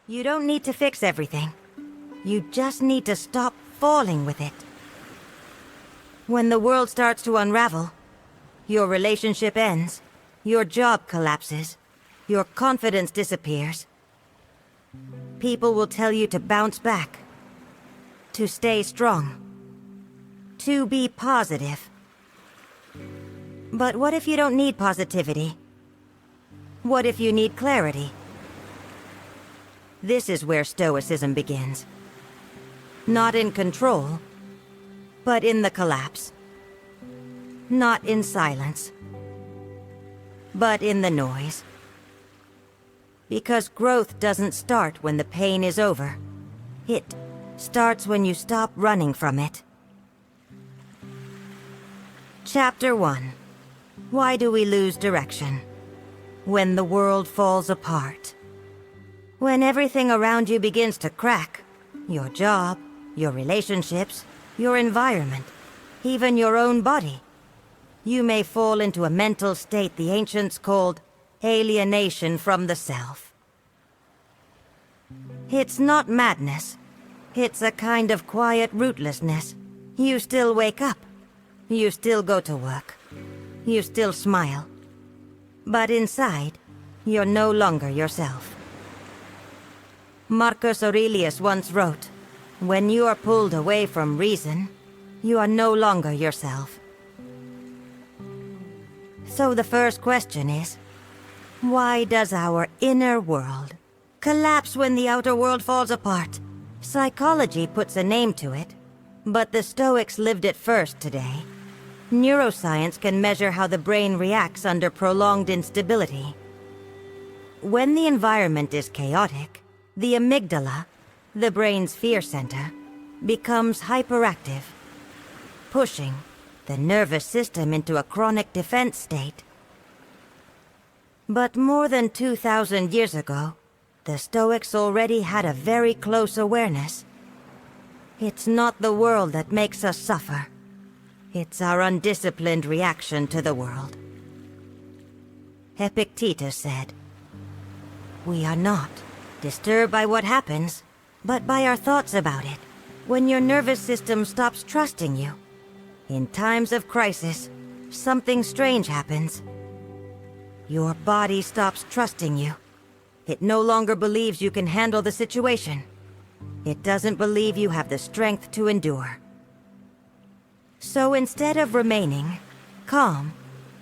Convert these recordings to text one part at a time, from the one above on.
You don't need to fix everything. You just need to stop falling with it. When the world starts to unravel, your relationship ends, your job collapses, your confidence disappears. People will tell you to bounce back, to stay strong, to be positive. But what if you don't need positivity? What if you need clarity? This is where Stoicism begins. Not in control, but in the collapse. Not in silence, but in the noise. Because growth doesn't start when the pain is over. It starts when you stop running from it. Chapter 1. Why do we lose direction? When the world falls apart. When everything around you begins to crack. Your job, your relationships, your environment, even your own body. You may fall into a mental state the ancients called alienation from the self. It's not madness. It's a kind of quiet rootlessness. You still wake up. You still go to work. You still smile. But inside, you're no longer yourself. Marcus Aurelius once wrote, "When you are pulled away from reason, you are no longer yourself." So the first question is, why does our inner world collapse when the outer world falls apart? Psychology puts a name to it, but the Stoics lived it first today. Neuroscience can measure how the brain reacts under prolonged instability. When the environment is chaotic, the amygdala, the brain's fear center, becomes hyperactive, pushing the nervous system into a chronic defense state. But more than 2,000 years ago, the Stoics already had a very close awareness. It's not the world that makes us suffer. It's our undisciplined reaction to the world. Epictetus said, "We are not disturbed by what happens, but by our thoughts about it. When your nervous system stops trusting you, in times of crisis, something strange happens. Your body stops trusting you. It no longer believes you can handle the situation. It doesn't believe you have the strength to endure. So instead of remaining calm,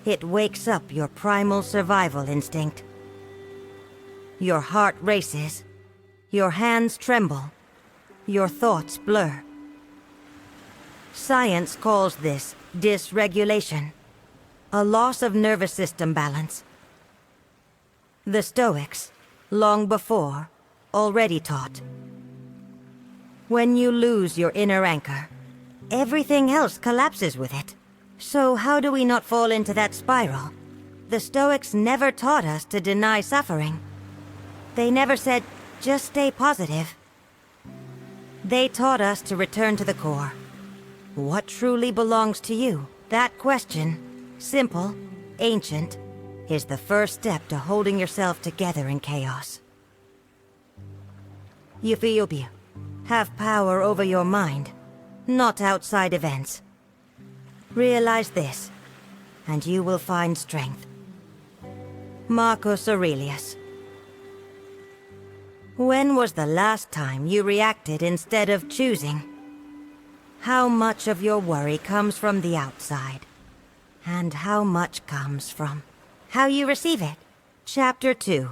it wakes up your primal survival instinct. Your heart races, your hands tremble, your thoughts blur. Science calls this dysregulation, a loss of nervous system balance. The Stoics, long before, already taught. When you lose your inner anchor, everything else collapses with it. So how do we not fall into that spiral? The Stoics never taught us to deny suffering. They never said, just stay positive. They taught us to return to the core. What truly belongs to you? That question, simple, ancient, is the first step to holding yourself together in chaos. You have power over your mind, not outside events. Realize this, and you will find strength. Marcus Aurelius. When was the last time you reacted instead of choosing? How much of your worry comes from the outside? And how much comes from how you receive it? Chapter 2.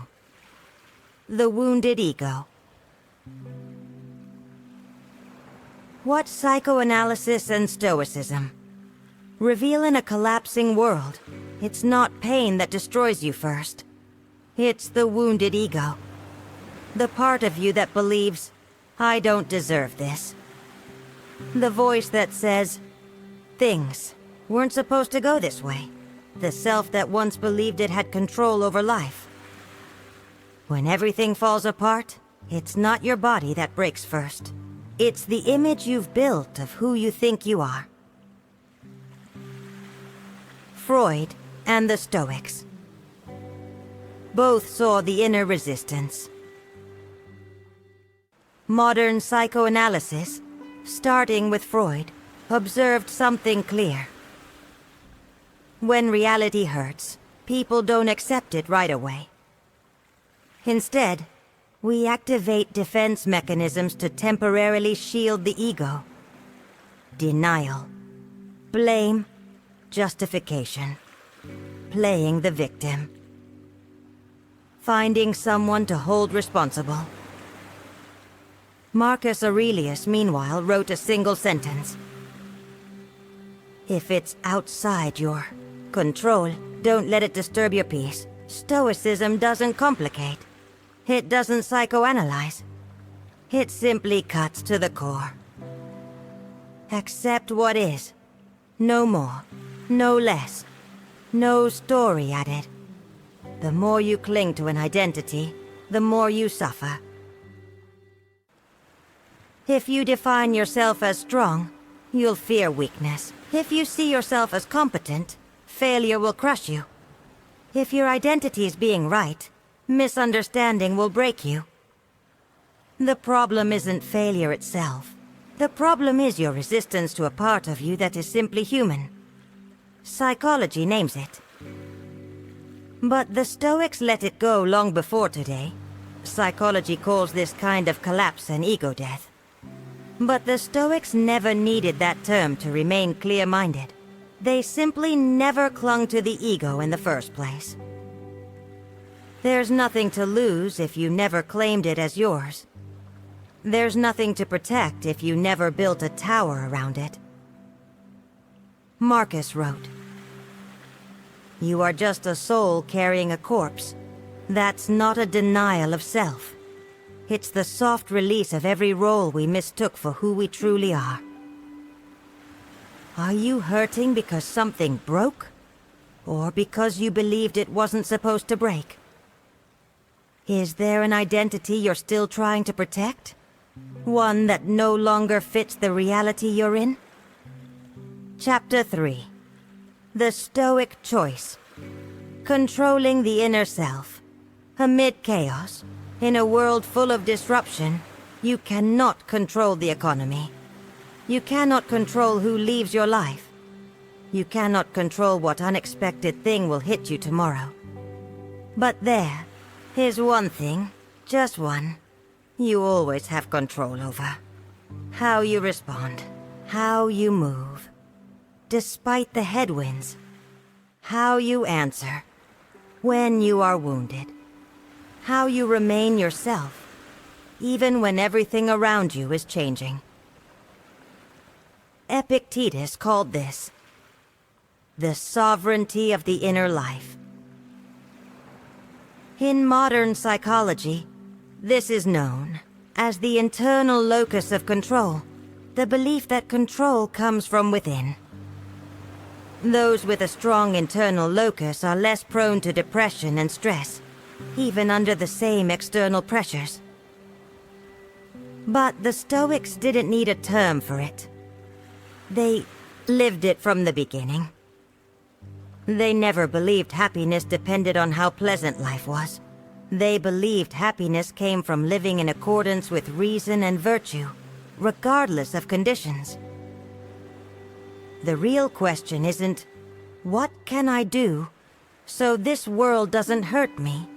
The Wounded Ego. What psychoanalysis and Stoicism reveal in a collapsing world? It's not pain that destroys you first. It's the wounded ego. The part of you that believes, I don't deserve this. The voice that says, things weren't supposed to go this way. The self that once believed it had control over life. When everything falls apart, it's not your body that breaks first. It's the image you've built of who you think you are. Freud and the Stoics. Both saw the inner resistance. Modern psychoanalysis, starting with Freud, observed something clear. When reality hurts, people don't accept it right away. Instead, we activate defense mechanisms to temporarily shield the ego. Denial, blame, justification, playing the victim, finding someone to hold responsible. Marcus Aurelius, meanwhile, wrote a single sentence. If it's outside your control, don't let it disturb your peace. Stoicism doesn't complicate. It doesn't psychoanalyze. It simply cuts to the core. Accept what is. No more, no less. No story added. The more you cling to an identity, the more you suffer. If you define yourself as strong, you'll fear weakness. If you see yourself as competent, failure will crush you. If your identity is being right, misunderstanding will break you. The problem isn't failure itself. The problem is your resistance to a part of you that is simply human. Psychology names it. But the Stoics let it go long before today. Psychology calls this kind of collapse an ego death. But the Stoics never needed that term to remain clear-minded. They simply never clung to the ego in the first place. There's nothing to lose if you never claimed it as yours. There's nothing to protect if you never built a tower around it. Marcus wrote, "You are just a soul carrying a corpse. That's not a denial of self. It's the soft release of every role we mistook for who we truly are." Are you hurting because something broke? Or because you believed it wasn't supposed to break? Is there an identity you're still trying to protect? One that no longer fits the reality you're in? Chapter 3. The Stoic Choice. Controlling the inner self. Amid chaos, in a world full of disruption, you cannot control the economy. You cannot control who leaves your life. You cannot control what unexpected thing will hit you tomorrow. But there is one thing, just one, you always have control over. How you respond, how you move. Despite the headwinds, how you answer when you are wounded. How you remain yourself, even when everything around you is changing. Epictetus called this the sovereignty of the inner life. In modern psychology, this is known as the internal locus of control, the belief that control comes from within. Those with a strong internal locus are less prone to depression and stress, even under the same external pressures. But the Stoics didn't need a term for it. They lived it from the beginning. They never believed happiness depended on how pleasant life was. They believed happiness came from living in accordance with reason and virtue, regardless of conditions. The real question isn't, what can I do so this world doesn't hurt me?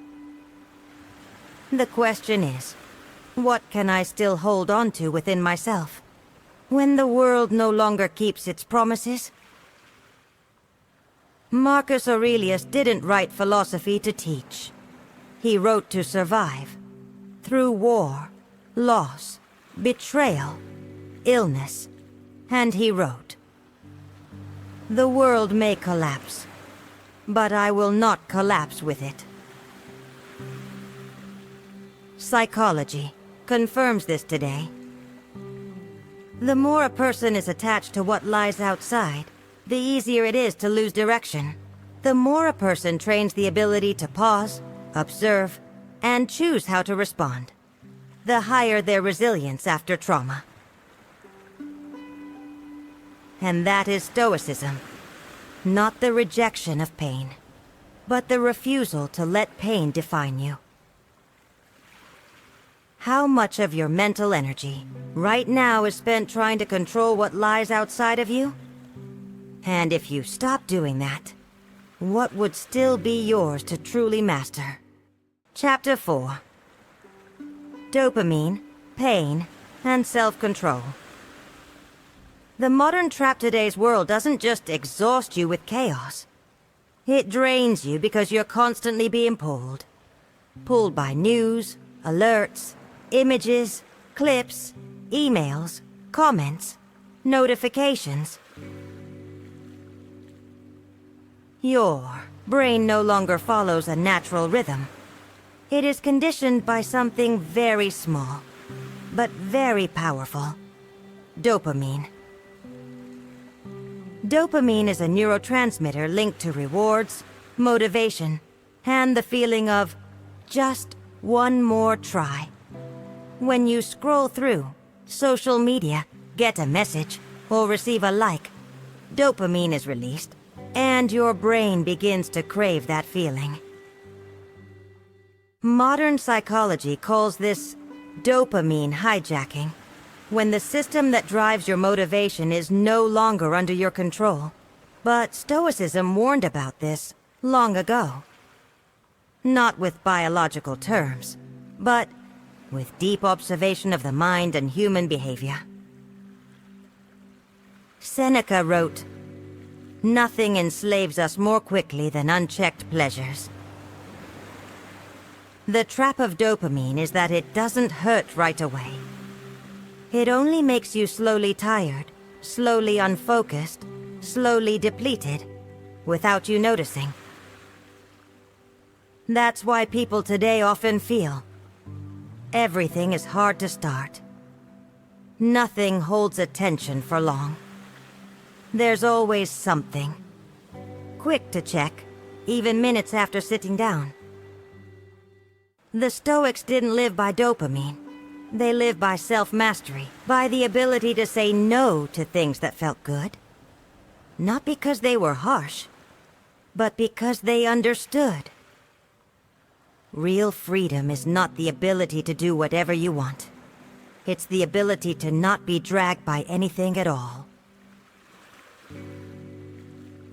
The question is, what can I still hold on to within myself when the world no longer keeps its promises? Marcus Aurelius didn't write philosophy to teach. He wrote to survive. Through war, loss, betrayal, illness. And he wrote, "The world may collapse, but I will not collapse with it." Psychology confirms this today. The more a person is attached to what lies outside, the easier it is to lose direction. The more a person trains the ability to pause, observe, and choose how to respond, the higher their resilience after trauma. And that is Stoicism. Not the rejection of pain, but the refusal to let pain define you. How much of your mental energy right now is spent trying to control what lies outside of you? And if you stop doing that, what would still be yours to truly master? Chapter 4. Dopamine, Pain, and Self-Control. The modern trap today's world doesn't just exhaust you with chaos. It drains you because you're constantly being pulled. Pulled by news, alerts, images, clips, emails, comments, notifications. Your brain no longer follows a natural rhythm. It is conditioned by something very small, but very powerful. Dopamine. Dopamine is a neurotransmitter linked to rewards, motivation, and the feeling of just one more try. When you scroll through social media, get a message, or receive a like, dopamine is released, and your brain begins to crave that feeling. Modern psychology calls this dopamine hijacking, when the system that drives your motivation is no longer under your control. But Stoicism warned about this long ago. Not with biological terms, but with deep observation of the mind and human behavior. Seneca wrote, "Nothing enslaves us more quickly than unchecked pleasures." The trap of dopamine is that it doesn't hurt right away. It only makes you slowly tired, slowly unfocused, slowly depleted, without you noticing. That's why people today often feel everything is hard to start. Nothing holds attention for long. There's always something. Quick to check, even minutes after sitting down. The Stoics didn't live by dopamine. They lived by self-mastery, by the ability to say no to things that felt good. Not because they were harsh, but because they understood. Real freedom is not the ability to do whatever you want. It's the ability to not be dragged by anything at all.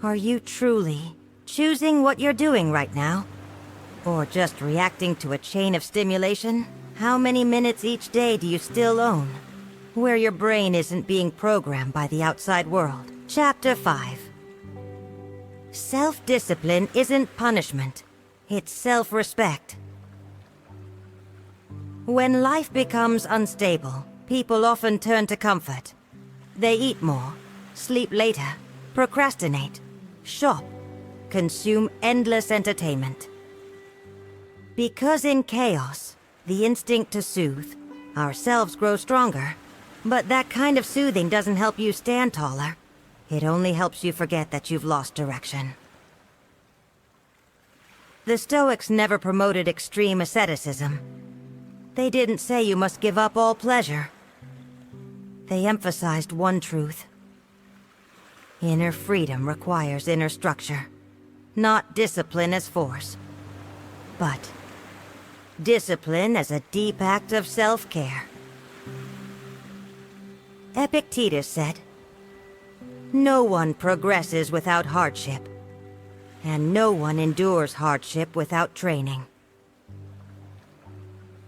Are you truly choosing what you're doing right now? Or just reacting to a chain of stimulation? How many minutes each day do you still own, where your brain isn't being programmed by the outside world? Chapter 5. Self-discipline isn't punishment. It's self-respect. When life becomes unstable, people often turn to comfort. They eat more, sleep later, procrastinate, shop, consume endless entertainment. Because in chaos, the instinct to soothe ourselves grows stronger. But that kind of soothing doesn't help you stand taller. It only helps you forget that you've lost direction. The Stoics never promoted extreme asceticism. They didn't say you must give up all pleasure. They emphasized one truth. Inner freedom requires inner structure, not discipline as force, but discipline as a deep act of self-care. Epictetus said, "No one progresses without hardship, and no one endures hardship without training."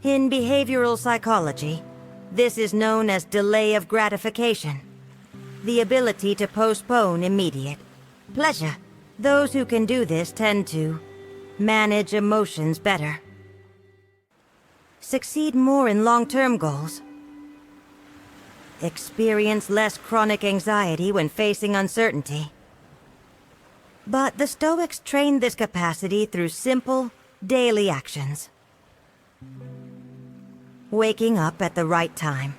In behavioral psychology, this is known as delay of gratification, the ability to postpone immediate pleasure. Those who can do this tend to manage emotions better, succeed more in long-term goals, experience less chronic anxiety when facing uncertainty. But the Stoics trained this capacity through simple, daily actions. Waking up at the right time.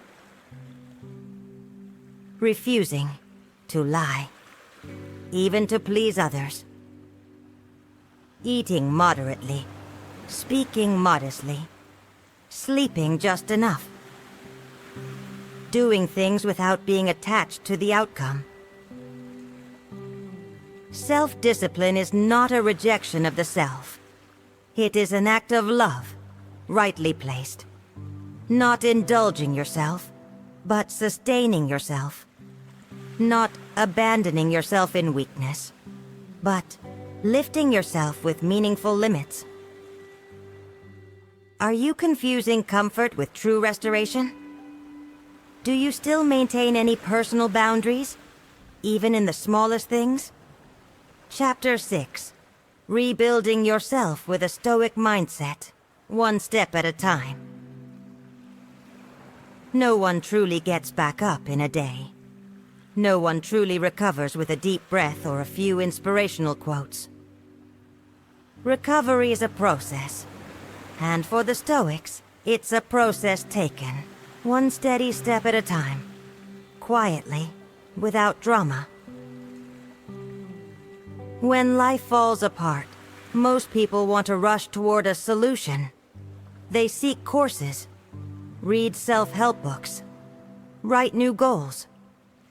Refusing to lie, even to please others. Eating moderately, speaking modestly, sleeping just enough. Doing things without being attached to the outcome. Self-discipline is not a rejection of the self. It is an act of love, rightly placed. Not indulging yourself, but sustaining yourself. Not abandoning yourself in weakness, but lifting yourself with meaningful limits. Are you confusing comfort with true restoration? Do you still maintain any personal boundaries, even in the smallest things? Chapter 6. Rebuilding yourself with a Stoic mindset, one step at a time. No one truly gets back up in a day. No one truly recovers with a deep breath or a few inspirational quotes. Recovery is a process, and for the Stoics, it's a process taken, one steady step at a time, quietly, without drama. When life falls apart, most people want to rush toward a solution. They seek courses, read self-help books, write new goals,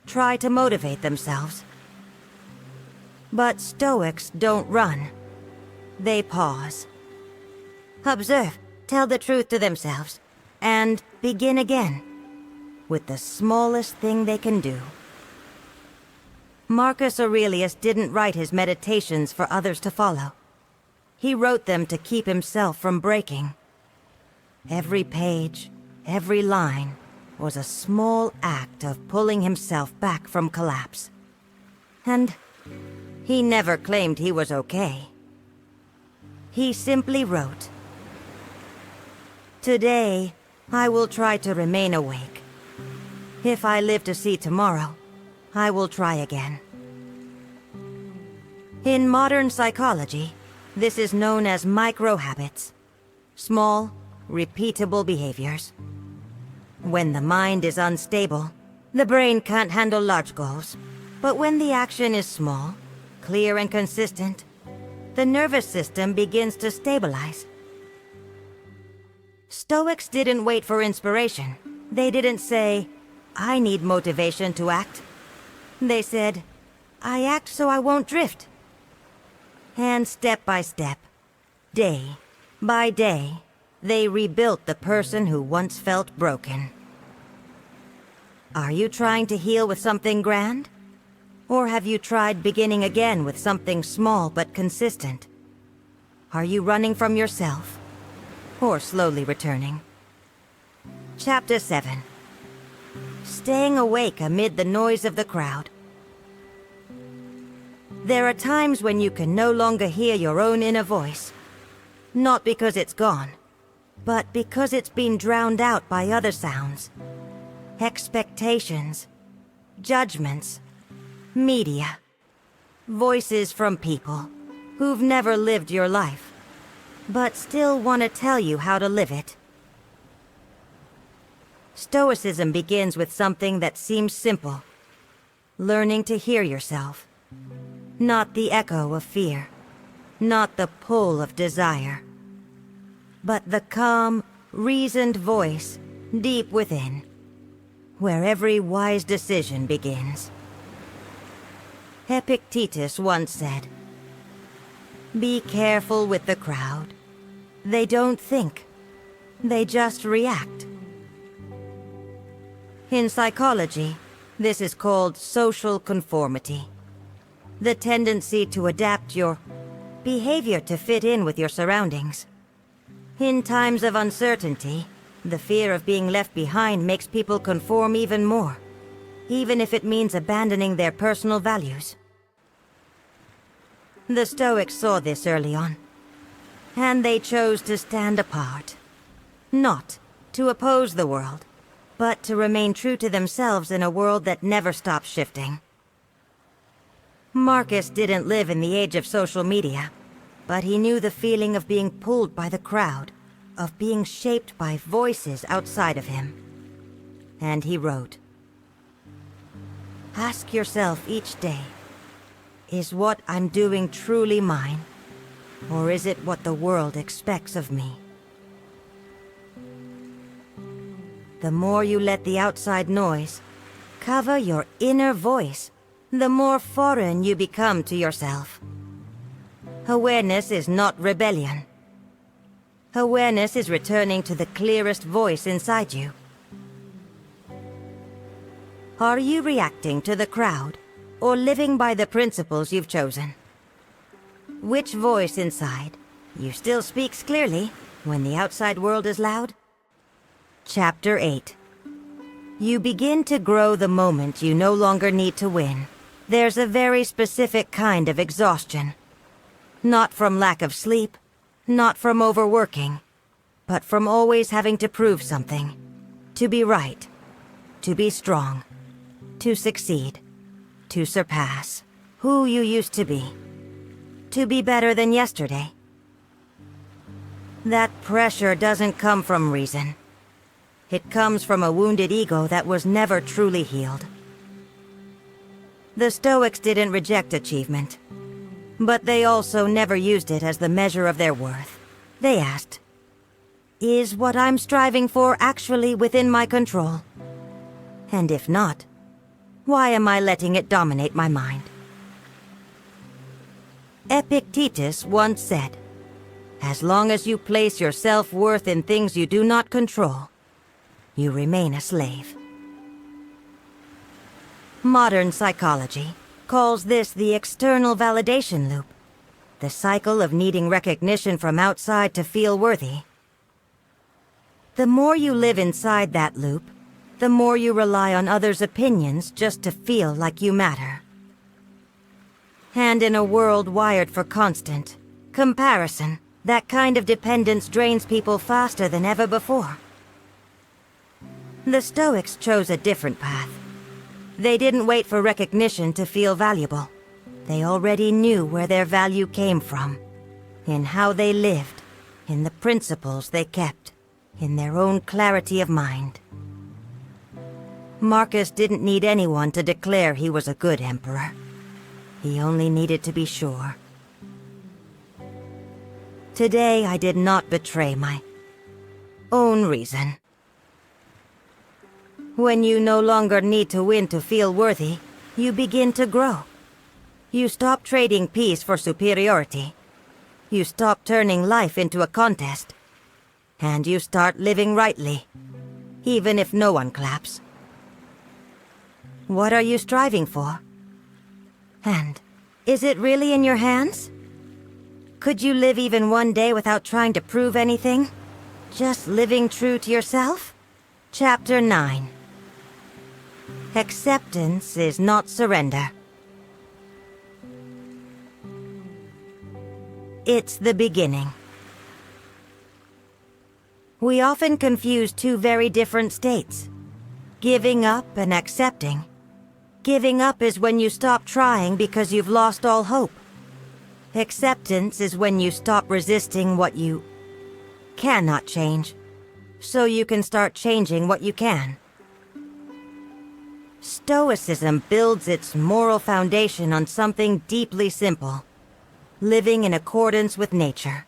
try to motivate themselves. But Stoics don't run. They pause. Observe, tell the truth to themselves, and begin again, with the smallest thing they can do. Marcus Aurelius didn't write his meditations for others to follow. He wrote them to keep himself from breaking. Every page, every line, was a small act of pulling himself back from collapse. And he never claimed he was okay. He simply wrote, "Today, I will try to remain awake. If I live to see tomorrow, I will try again." In modern psychology, this is known as micro-habits, small, repeatable behaviors. When the mind is unstable, the brain can't handle large goals. But when the action is small, clear and consistent, the nervous system begins to stabilize. Stoics didn't wait for inspiration. They didn't say, "I need motivation to act." They said, "I act so I won't drift." And step by step, day by day, they rebuilt the person who once felt broken. Are you trying to heal with something grand? Or have you tried beginning again with something small but consistent? Are you running from yourself? Or slowly returning? Chapter 7. Staying awake amid the noise of the crowd. There are times when you can no longer hear your own inner voice. Not because it's gone, but because it's been drowned out by other sounds. Expectations, judgments, media, voices from people who've never lived your life, but still want to tell you how to live it. Stoicism begins with something that seems simple: learning to hear yourself. Not the echo of fear, not the pull of desire, but the calm, reasoned voice deep within, where every wise decision begins. Epictetus once said, "Be careful with the crowd. They don't think. They just react." In psychology, this is called social conformity. The tendency to adapt your behavior to fit in with your surroundings. In times of uncertainty, the fear of being left behind makes people conform even more, even if it means abandoning their personal values. The Stoics saw this early on, and they chose to stand apart. Not to oppose the world, but to remain true to themselves in a world that never stops shifting. Marcus didn't live in the age of social media, but he knew the feeling of being pulled by the crowd, of being shaped by voices outside of him. And he wrote, "Ask yourself each day, is what I'm doing truly mine, or is it what the world expects of me?" The more you let the outside noise cover your inner voice, the more foreign you become to yourself. Awareness is not rebellion. Awareness is returning to the clearest voice inside you. Are you reacting to the crowd, or living by the principles you've chosen? Which voice inside you still speaks clearly when the outside world is loud? Chapter 8. You begin to grow the moment you no longer need to win. There's a very specific kind of exhaustion. Not from lack of sleep, not from overworking, but from always having to prove something. To be right, to be strong, to succeed, to surpass who you used to be better than yesterday. That pressure doesn't come from reason. It comes from a wounded ego that was never truly healed. The Stoics didn't reject achievement, but they also never used it as the measure of their worth. They asked, is what I'm striving for actually within my control? And if not, why am I letting it dominate my mind? Epictetus once said, as long as you place your self-worth in things you do not control, you remain a slave. Modern psychology calls this the external validation loop, the cycle of needing recognition from outside to feel worthy. The more you live inside that loop, the more you rely on others' opinions just to feel like you matter. And in a world wired for constant comparison, that kind of dependence drains people faster than ever before. The Stoics chose a different path. They didn't wait for recognition to feel valuable. They already knew where their value came from, in how they lived, in the principles they kept, in their own clarity of mind. Marcus didn't need anyone to declare he was a good emperor. He only needed to be sure. Today I did not betray my own reason. When you no longer need to win to feel worthy, you begin to grow. You stop trading peace for superiority. You stop turning life into a contest. And you start living rightly, even if no one claps. What are you striving for? And is it really in your hands? Could you live even one day without trying to prove anything? Just living true to yourself? Chapter 9. Acceptance is not surrender. It's the beginning. We often confuse two very different states. Giving up and accepting. Giving up is when you stop trying because you've lost all hope. Acceptance is when you stop resisting what you cannot change, so you can start changing what you can. Stoicism builds its moral foundation on something deeply simple: living in accordance with nature.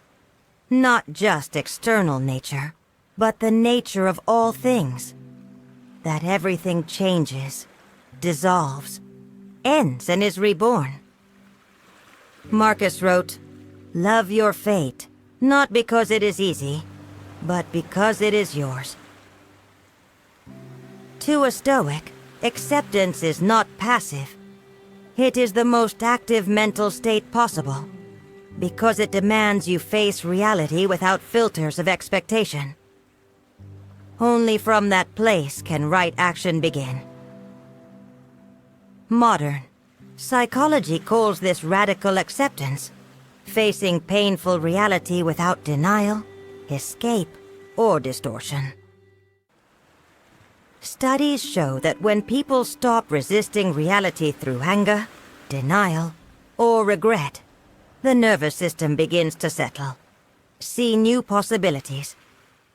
Not just external nature, but the nature of all things. That everything changes, dissolves, ends, and is reborn. Marcus wrote, "Love your fate, not because it is easy, but because it is yours." To a Stoic, acceptance is not passive. It is the most active mental state possible, because it demands you face reality without filters of expectation. Only from that place can right action begin. Modern psychology calls this radical acceptance, facing painful reality without denial, escape, or distortion. Studies show that when people stop resisting reality through anger, denial, or regret, the nervous system begins to settle, see new possibilities,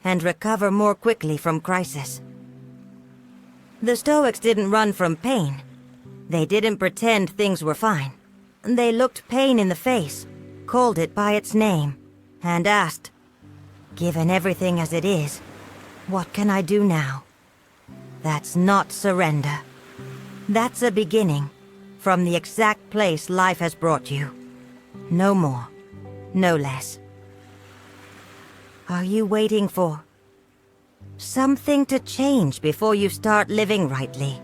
and recover more quickly from crisis. The Stoics didn't run from pain. They didn't pretend things were fine. They looked pain in the face, called it by its name, and asked, "Given everything as it is, what can I do now?" That's not surrender. That's a beginning, from the exact place life has brought you. No more, no less. Are you waiting for something to change before you start living rightly?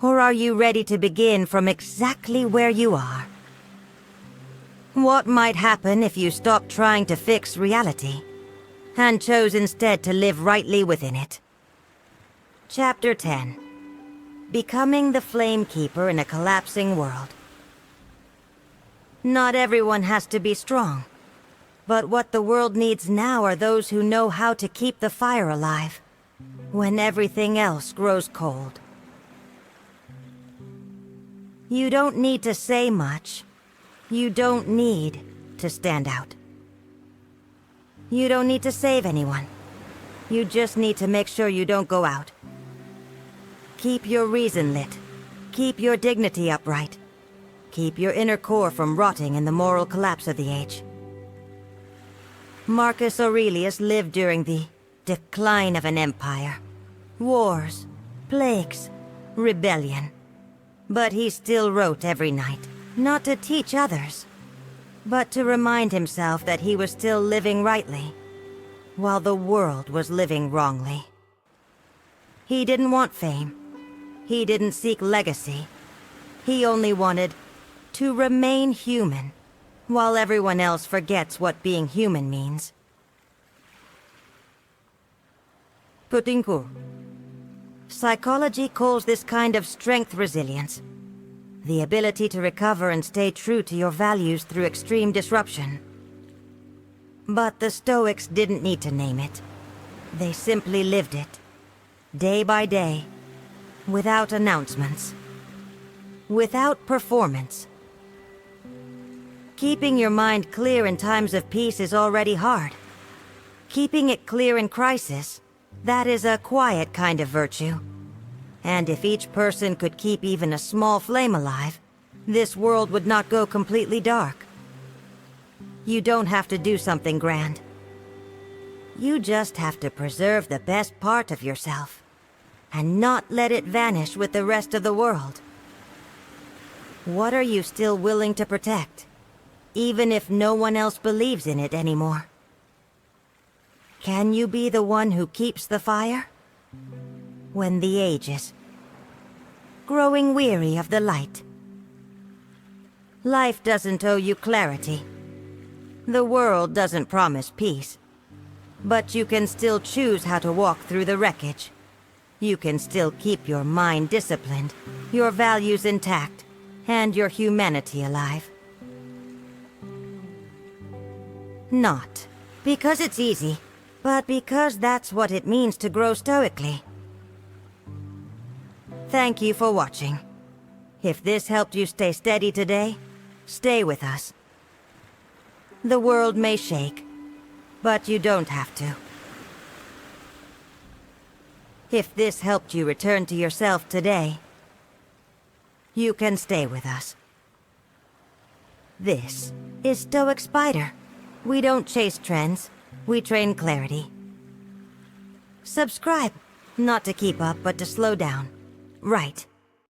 Or are you ready to begin from exactly where you are? What might happen if you stopped trying to fix reality and chose instead to live rightly within it? Chapter 10. Becoming the Flame Keeper in a Collapsing World. Not everyone has to be strong, but what the world needs now are those who know how to keep the fire alive when everything else grows cold. You don't need to say much. You don't need to stand out. You don't need to save anyone. You just need to make sure you don't go out. Keep your reason lit. Keep your dignity upright. Keep your inner core from rotting in the moral collapse of the age. Marcus Aurelius lived during the decline of an empire. Wars, plagues, rebellion. But he still wrote every night, not to teach others, but to remind himself that he was still living rightly, while the world was living wrongly. He didn't want fame. He didn't seek legacy. He only wanted to remain human, while everyone else forgets what being human means. Putingku. Psychology calls this kind of strength resilience. The ability to recover and stay true to your values through extreme disruption. But the Stoics didn't need to name it. They simply lived it, day by day, without announcements, without performance. Keeping your mind clear in times of peace is already hard. Keeping it clear in crisis, that is a quiet kind of virtue. And if each person could keep even a small flame alive, this world would not go completely dark. You don't have to do something grand. You just have to preserve the best part of yourself, and not let it vanish with the rest of the world. What are you still willing to protect, even if no one else believes in it anymore? Can you be the one who keeps the fire? When the age is growing weary of the light. Life doesn't owe you clarity. The world doesn't promise peace. But you can still choose how to walk through the wreckage. You can still keep your mind disciplined, your values intact, and your humanity alive. Not because it's easy, but because that's what it means to grow stoically. Thank you for watching. If this helped you stay steady today, stay with us. The world may shake, but you don't have to. If this helped you return to yourself today, you can stay with us. This is Stoic Spyder. We don't chase trends, we train clarity. Subscribe, not to keep up, but to slow down. Right.